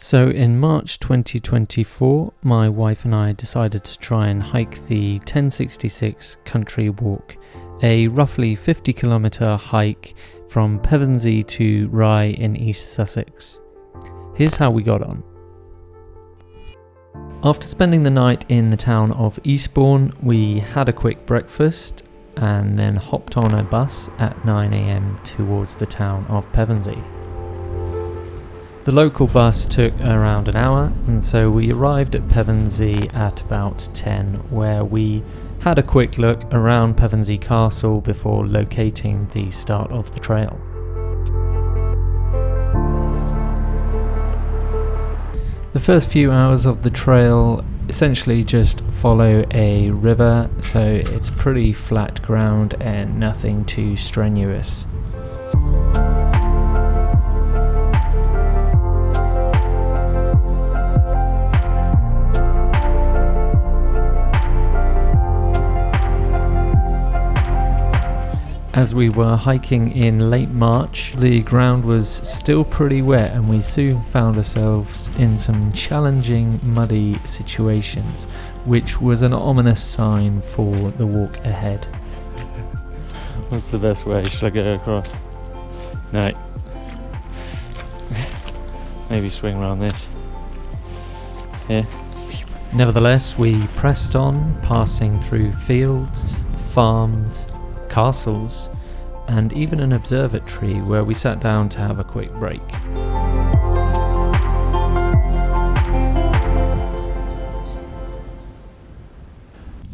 So in March 2024, my wife and I decided to try and hike the 1066 Country Walk, a roughly 50-kilometre hike from Pevensey to Rye in East Sussex. Here's how we got on. After spending the night in the town of Eastbourne, we had a quick breakfast and then hopped on a bus at 9 a.m. towards the town of Pevensey. The local bus took around an hour, and so we arrived at Pevensey at about 10, where we had a quick look around Pevensey Castle before locating the start of the trail. The first few hours of the trail essentially just follow a river, so it's pretty flat ground and nothing too strenuous. As we were hiking in late March, the ground was still pretty wet and we soon found ourselves in some challenging muddy situations, which was an ominous sign for the walk ahead. What's the best way? Should I go across? No. Maybe swing around this. Here. Nevertheless, we pressed on, passing through fields, farms, castles, and even an observatory where we sat down to have a quick break.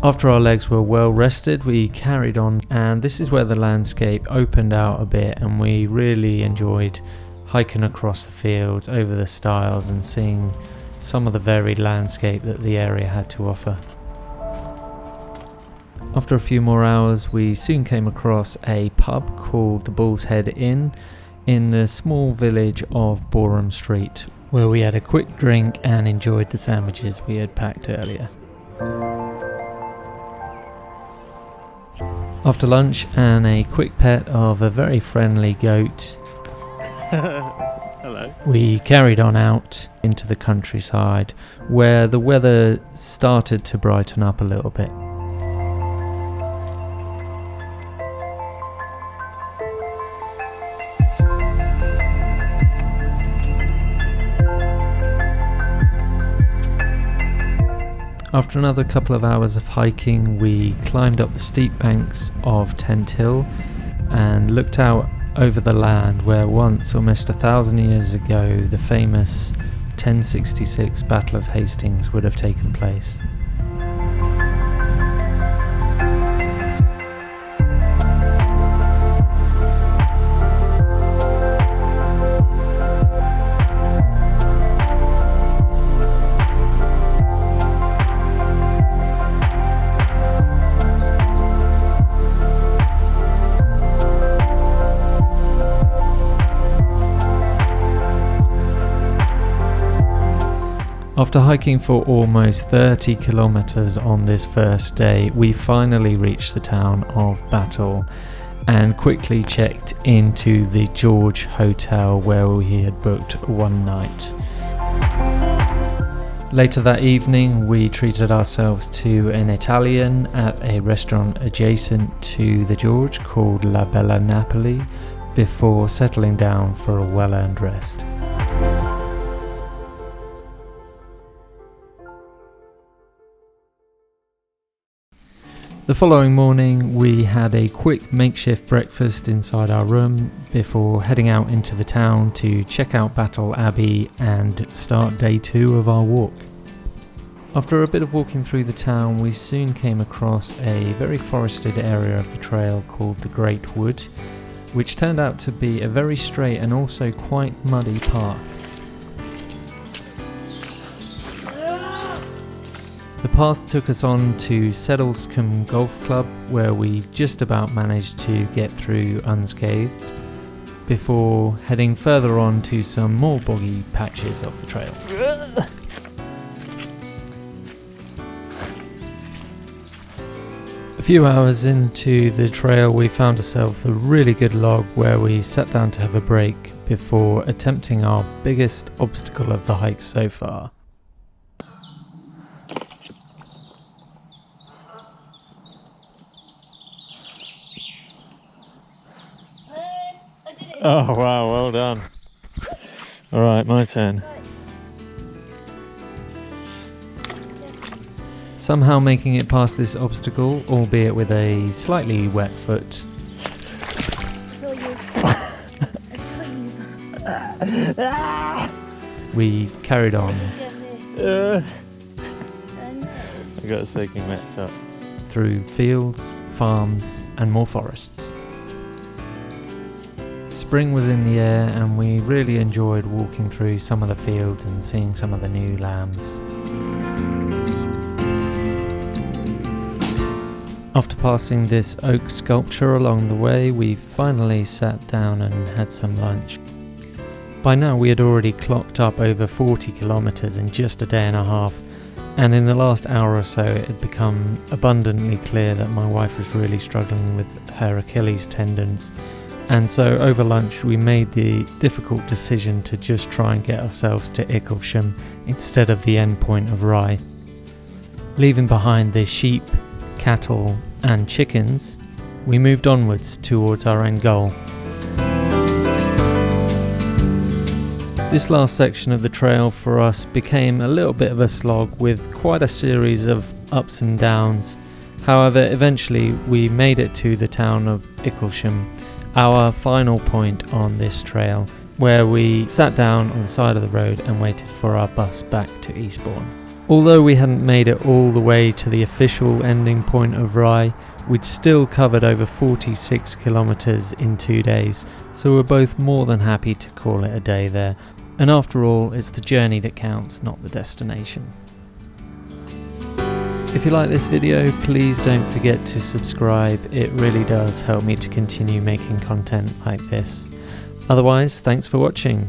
After our legs were well rested, we carried on, and this is where the landscape opened out a bit and we really enjoyed hiking across the fields, over the stiles, and seeing some of the varied landscape that the area had to offer. After a few more hours, we soon came across a pub called the Bull's Head Inn in the small village of Boreham Street, where we had a quick drink and enjoyed the sandwiches we had packed earlier. After lunch and a quick pet of a very friendly goat, Hello. We carried on out into the countryside, where the weather started to brighten up a little bit. After another couple of hours of hiking, we climbed up the steep banks of Tent Hill and looked out over the land where once, almost 1,000 years ago, the famous 1066 Battle of Hastings would have taken place. After hiking for almost 30 kilometres on this first day, we finally reached the town of Battle and quickly checked into the George Hotel where we had booked one night. Later that evening, we treated ourselves to an Italian at a restaurant adjacent to the George called La Bella Napoli before settling down for a well-earned rest. The following morning, we had a quick makeshift breakfast inside our room before heading out into the town to check out Battle Abbey and start day 2 of our walk. After a bit of walking through the town, we soon came across a very forested area of the trail called the Great Wood, which turned out to be a very straight and also quite muddy path. The path took us on to Settlescombe Golf Club, where we just about managed to get through unscathed, before heading further on to some more boggy patches of the trail. A few hours into the trail we found ourselves a really good log where we sat down to have a break before attempting our biggest obstacle of the hike so far. Oh wow, well done. Alright, my turn. Somehow making it past this obstacle, albeit with a slightly wet foot. We carried on. I got a soaking wet top. Through fields, farms and more forests. Spring was in the air and we really enjoyed walking through some of the fields and seeing some of the new lambs. After passing this oak sculpture along the way, we finally sat down and had some lunch. By now we had already clocked up over 40 kilometres in just a day and a half, and in the last hour or so it had become abundantly clear that my wife was really struggling with her Achilles tendons, and so over lunch we made the difficult decision to just try and get ourselves to Icklesham instead of the end point of Rye. Leaving behind the sheep, cattle and chickens, we moved onwards towards our end goal. This last section of the trail for us became a little bit of a slog with quite a series of ups and downs. However, eventually we made it to the town of Icklesham, our final point on this trail, where we sat down on the side of the road and waited for our bus back to Eastbourne. Although we hadn't made it all the way to the official ending point of Rye, we'd still covered over 46 kilometres in 2 days, so we're both more than happy to call it a day there. And after all, it's the journey that counts, not the destination. If you like this video, please don't forget to subscribe. It really does help me to continue making content like this. Otherwise, thanks for watching.